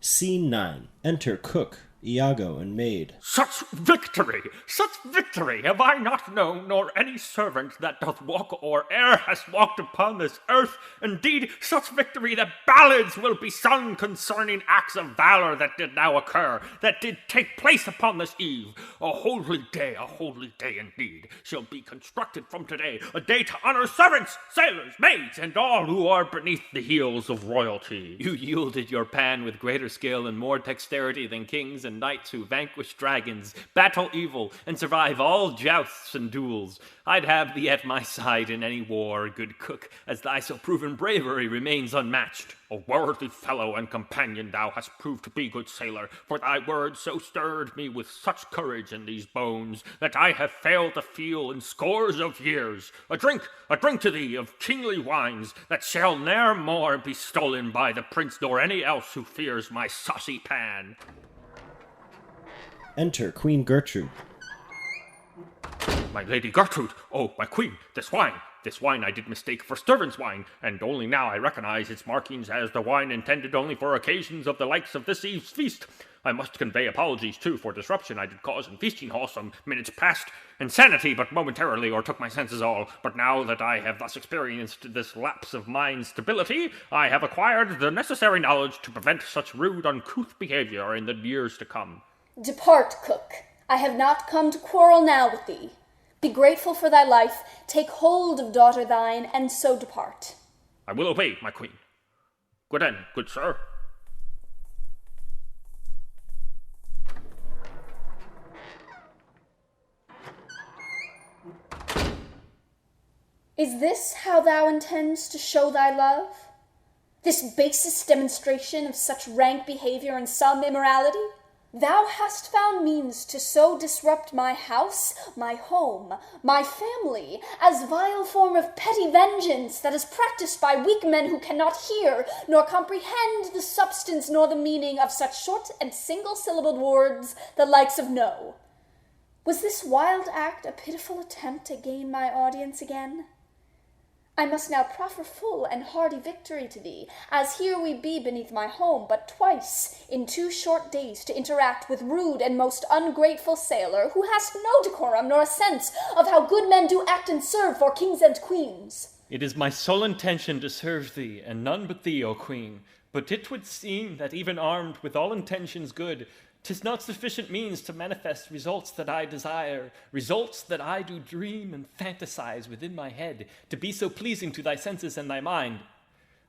Scene 9. Enter cook, Iago, and maid. Such victory have I not known, nor any servant that doth walk or e'er has walked upon this earth. Indeed, such victory that ballads will be sung concerning acts of valor that did now occur, that did take place upon this eve. A holy day indeed, shall be constructed from today, a day to honor servants, sailors, maids, and all who are beneath the heels of royalty. You yielded your pan with greater skill and more dexterity than kings and knights who vanquish dragons, battle evil, and survive all jousts and duels. I'd have thee at my side in any war, good cook, as thy so proven bravery remains unmatched. A worthy fellow and companion thou hast proved to be, good sailor, for thy words so stirred me with such courage in these bones, that I have failed to feel in scores of years. A drink to thee of kingly wines, that shall ne'er more be stolen by the prince nor any else who fears my saucy pan. Enter Queen Gertrude. My lady Gertrude, oh, my queen, this wine I did mistake for servant's wine, and only now I recognize its markings as the wine intended only for occasions of the likes of this eve's feast. I must convey apologies, too, for disruption I did cause in feasting hall some minutes past. Insanity but momentarily o'ertook my senses all, but now that I have thus experienced this lapse of mind stability, I have acquired the necessary knowledge to prevent such rude, uncouth behavior in the years to come. Depart, cook. I have not come to quarrel now with thee. Be grateful for thy life, take hold of daughter thine, and so depart. I will obey, my queen. Good end, good sir. Is this how thou intends to show thy love? This basest demonstration of such rank behavior and some immorality? Thou hast found means to so disrupt my house, my home, my family, as vile form of petty vengeance that is practiced by weak men who cannot hear nor comprehend the substance nor the meaning of such short and single-syllabled words, the likes of no. Was this wild act a pitiful attempt to gain my audience again? I must now proffer full and hearty victory to thee, as here we be beneath my home but twice in 2 short days to interact with rude and most ungrateful sailor, who hast no decorum nor a sense of how good men do act and serve for kings and queens. It is my sole intention to serve thee, and none but thee, O queen. But it would seem that even armed with all intentions good, 'tis not sufficient means to manifest results that I desire, results that I do dream and fantasize within my head, to be so pleasing to thy senses and thy mind.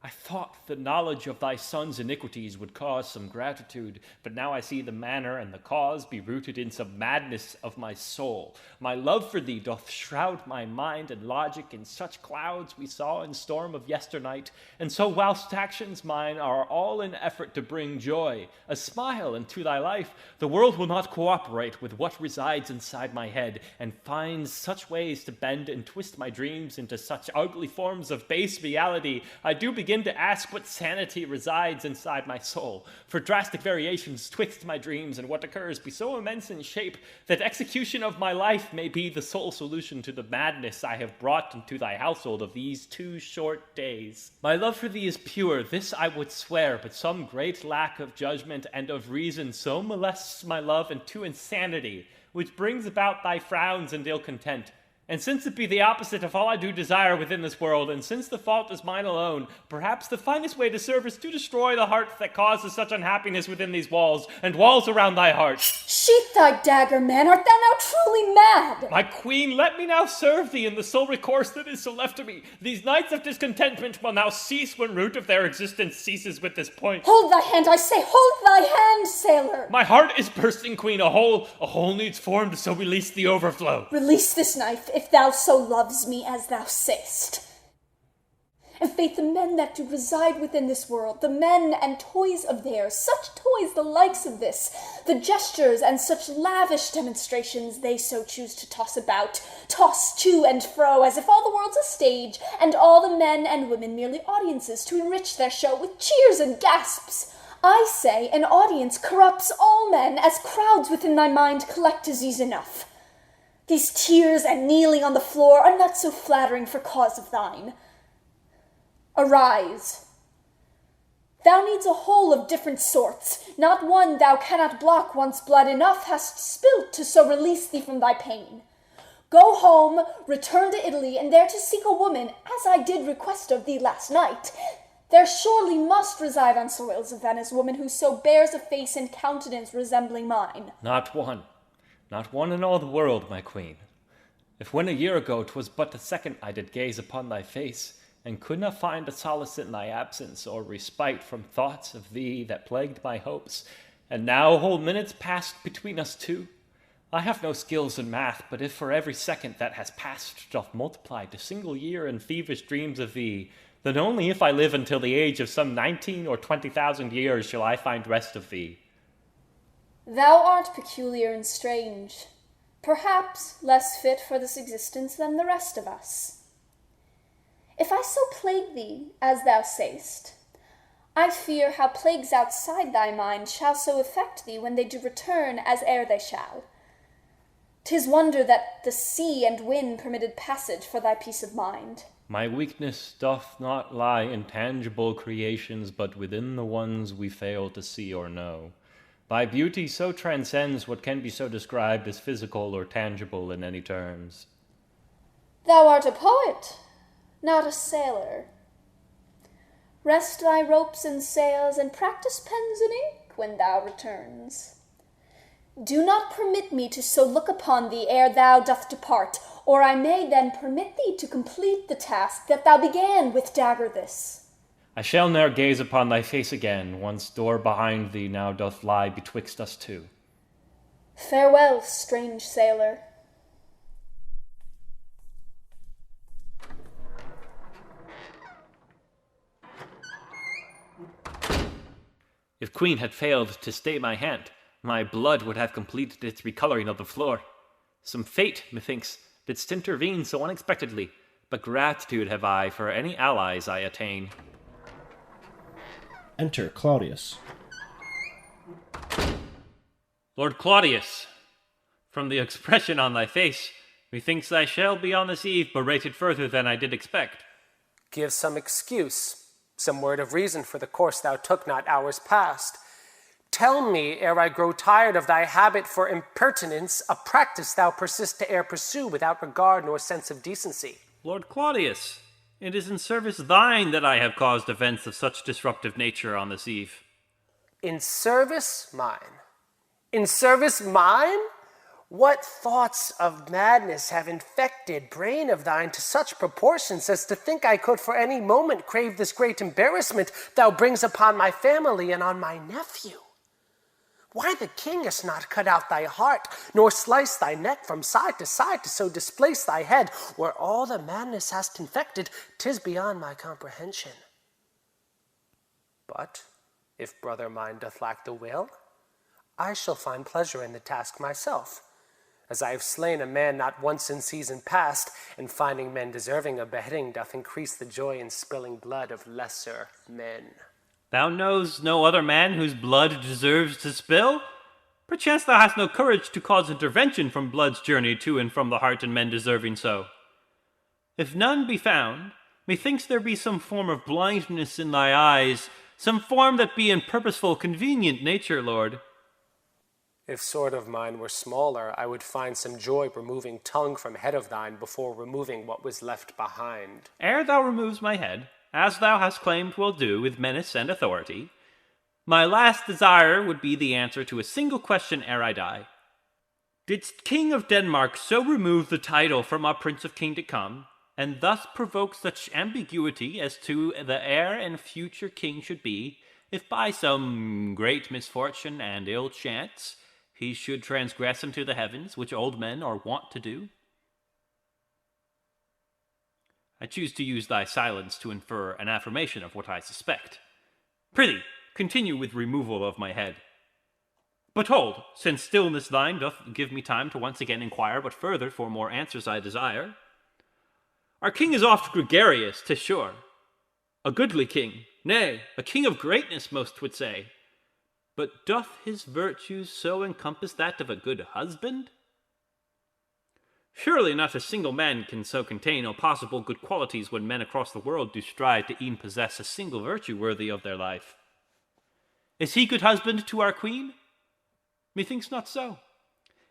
I thought the knowledge of thy son's iniquities would cause some gratitude, but now I see the manner and the cause be rooted in some madness of my soul. My love for thee doth shroud my mind and logic in such clouds we saw in storm of yesternight, and so whilst actions mine are all in effort to bring joy, a smile into thy life, the world will not cooperate with what resides inside my head, and finds such ways to bend and twist my dreams into such ugly forms of base reality, I do begin to ask what sanity resides inside my soul, for drastic variations twixt my dreams, and what occurs be so immense in shape that execution of my life may be the sole solution to the madness I have brought into thy household of these 2 short days. My love for thee is pure, this I would swear, but some great lack of judgment and of reason so molests my love into insanity, which brings about thy frowns and ill content. And since it be the opposite of all I do desire within this world, and since the fault is mine alone, perhaps the finest way to serve is to destroy the heart that causes such unhappiness within these walls, and walls around thy heart. Sheath thy dagger, man, art thou now truly mad? My queen, let me now serve thee in the sole recourse that is so left to me. These nights of discontentment will now cease when root of their existence ceases with this point. Hold thy hand, I say, hold thy hand, sailor! My heart is bursting, queen, a hole needs form to so release the overflow. Release this knife, if thou so loves me as thou say'st. And faith, the men that do reside within this world, the men and toys of theirs, such toys the likes of this, the gestures and such lavish demonstrations they so choose to toss about, toss to and fro, as if all the world's a stage, and all the men and women merely audiences to enrich their show with cheers and gasps. I say an audience corrupts all men, as crowds within thy mind collect disease enough. These tears and kneeling on the floor are not so flattering for cause of thine. Arise. Thou needs a hole of different sorts, not one thou cannot block once blood enough hast spilt to so release thee from thy pain. Go home, return to Italy, and there to seek a woman, as I did request of thee last night. There surely must reside on soils of Venice woman who so bears a face and countenance resembling mine. Not one in all the world, my queen. If when a year ago 'twas but a second I did gaze upon thy face, and could not find a solace in thy absence, or respite from thoughts of thee that plagued my hopes, and now whole minutes passed between us two. I have no skills in math, but if for every second that has passed doth multiply to single year in feverish dreams of thee, then only if I live until the age of some 19 or 20,000 years shall I find rest of thee. Thou art peculiar and strange, perhaps less fit for this existence than the rest of us. If I so plague thee, as thou say'st, I fear how plagues outside thy mind shall so affect thee when they do return as ere they shall. 'Tis wonder that the sea and wind permitted passage for thy peace of mind. My weakness doth not lie in tangible creations, but within the ones we fail to see or know. Thy beauty so transcends what can be so described as physical or tangible in any terms. Thou art a poet, not a sailor. Rest thy ropes and sails, and practice pens and ink when thou returns. Do not permit me to so look upon thee ere thou doth depart, or I may then permit thee to complete the task that thou began with dagger this. I shall ne'er gaze upon thy face again, once door behind thee now doth lie betwixt us two. Farewell, strange sailor. If Queen had failed to stay my hand, my blood would have completed its recoloring of the floor. Some fate, methinks, didst intervene so unexpectedly, but gratitude have I for any allies I attain. Enter Claudius. Lord Claudius, from the expression on thy face, methinks I shall be on this eve berated further than I did expect. Give some excuse, some word of reason for the course thou took not hours past. Tell me, ere I grow tired of thy habit for impertinence, a practice thou persist to e'er pursue without regard nor sense of decency. Lord Claudius, it is in service thine that I have caused events of such disruptive nature on this eve. In service mine? In service mine? What thoughts of madness have infected brain of thine to such proportions as to think I could for any moment crave this great embarrassment thou brings upon my family and on my nephew? Why the king has not cut out thy heart, nor sliced thy neck from side to so displace thy head, where all the madness hast infected, 'tis beyond my comprehension. But if brother mine doth lack the will, I shall find pleasure in the task myself, as I have slain a man not once in season past, and finding men deserving a beheading doth increase the joy in spilling blood of lesser men. Thou knowest no other man whose blood deserves to spill? Perchance thou hast no courage to cause intervention from blood's journey to and from the heart and men deserving so. If none be found, methinks there be some form of blindness in thy eyes, some form that be in purposeful, convenient nature, Lord. If sword of mine were smaller, I would find some joy removing tongue from head of thine before removing what was left behind. Ere thou removes my head, as thou hast claimed will do with menace and authority, my last desire would be the answer to a single question ere I die. Didst King of Denmark so remove the title from our Prince of King to come, and thus provoke such ambiguity as to the heir and future king should be, if by some great misfortune and ill chance he should transgress into the heavens, which old men are wont to do? I choose to use thy silence to infer an affirmation of what I suspect. Prithee, continue with removal of my head. But hold, since stillness thine doth give me time to once again inquire but further for more answers I desire. Our king is oft gregarious, 'tis sure. A goodly king, nay, a king of greatness, most would say. But doth his virtues so encompass that of a good husband? Surely not a single man can so contain all possible good qualities when men across the world do strive to e'en possess a single virtue worthy of their life. Is he good husband to our queen? Methinks not so.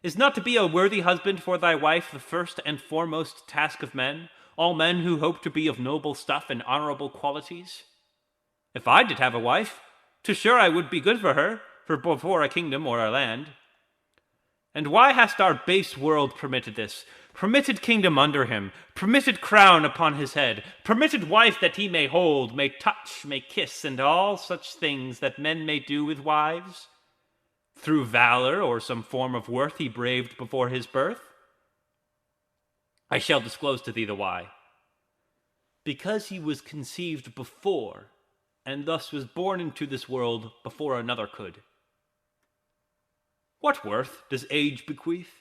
Is not to be a worthy husband for thy wife the first and foremost task of men, all men who hope to be of noble stuff and honorable qualities? If I did have a wife, 'tis sure I would be good for her, for before a kingdom or a land. And why hast our base world permitted this? Permitted kingdom under him, permitted crown upon his head, permitted wife that he may hold, may touch, may kiss, and all such things that men may do with wives? Through valor or some form of worth he braved before his birth? I shall disclose to thee the why. Because he was conceived before, and thus was born into this world before another could. What worth does age bequeath?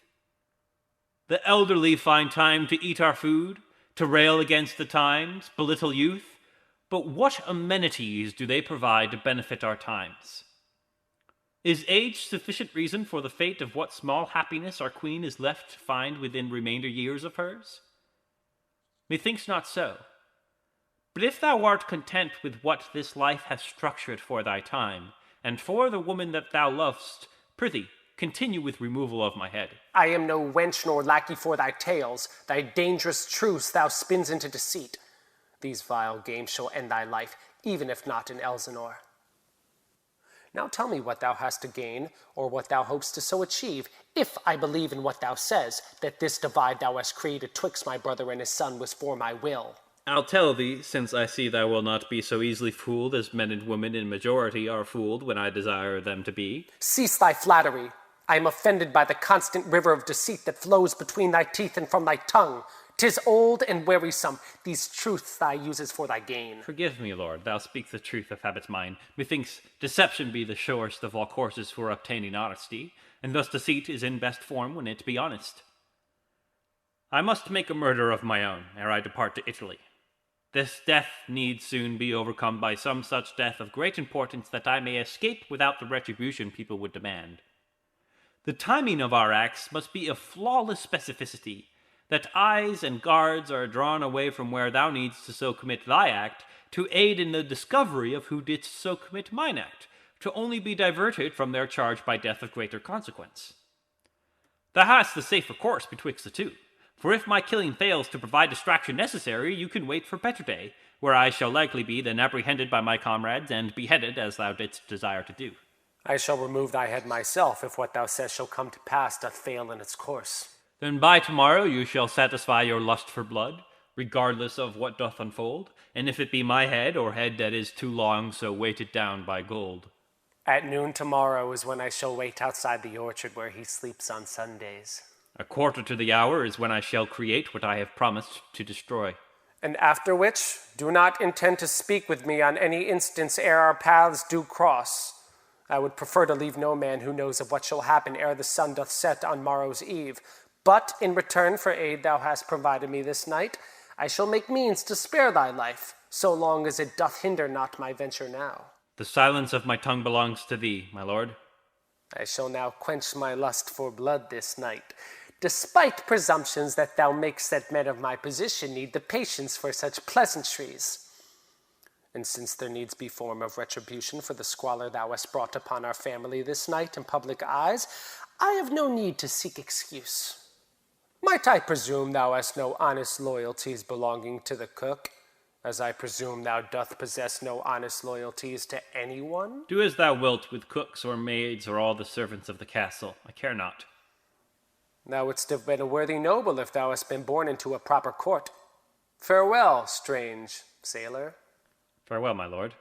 The elderly find time to eat our food, to rail against the times, belittle youth, but what amenities do they provide to benefit our times? Is age sufficient reason for the fate of what small happiness our queen is left to find within remainder years of hers? Methinks not so. But if thou art content with what this life hath structured for thy time, and for the woman that thou lovest, prithee, continue with removal of my head. I am no wench nor lackey for thy tales, thy dangerous truths thou spins into deceit. These vile games shall end thy life, even if not in Elsinore. Now tell me what thou hast to gain, or what thou hopest to so achieve, if I believe in what thou says, that this divide thou hast created twixt my brother and his son was for my will. I'll tell thee, since I see thou wilt not be so easily fooled as men and women in majority are fooled when I desire them to be. Cease thy flattery. I am offended by the constant river of deceit that flows between thy teeth and from thy tongue. 'Tis old and wearisome, these truths thy uses for thy gain. Forgive me, Lord, thou speak the truth of habits mine. Methinks deception be the surest of all courses for obtaining honesty, and thus deceit is in best form when it be honest. I must make a murder of my own, ere I depart to Italy. This death needs soon be overcome by some such death of great importance that I may escape without the retribution people would demand. The timing of our acts must be of flawless specificity, that eyes and guards are drawn away from where thou needst to so commit thy act, to aid in the discovery of who didst so commit mine act, to only be diverted from their charge by death of greater consequence. Thou hast the safer course betwixt the two, for if my killing fails to provide distraction necessary, you can wait for better day, where I shall likely be then apprehended by my comrades and beheaded as thou didst desire to do. I shall remove thy head myself, if what thou sayest shall come to pass doth fail in its course. Then by tomorrow you shall satisfy your lust for blood, regardless of what doth unfold, and if it be my head, or head that is too long so weighted down by gold. At noon tomorrow is when I shall wait outside the orchard where he sleeps on Sundays. A quarter to the hour is when I shall create what I have promised to destroy. And after which, do not intend to speak with me on any instance ere our paths do cross. I would prefer to leave no man who knows of what shall happen ere the sun doth set on morrow's eve. But in return for aid thou hast provided me this night, I shall make means to spare thy life, so long as it doth hinder not my venture now. The silence of my tongue belongs to thee, my lord. I shall now quench my lust for blood this night, despite presumptions that thou makest that men of my position need the patience for such pleasantries. And since there needs be form of retribution for the squalor thou hast brought upon our family this night in public eyes, I have no need to seek excuse. Might I presume thou hast no honest loyalties belonging to the cook, as I presume thou doth possess no honest loyalties to anyone? Do as thou wilt with cooks or maids or all the servants of the castle. I care not. Thou wouldst have been a worthy noble if thou hast been born into a proper court. Farewell, strange sailor. Farewell, my lord.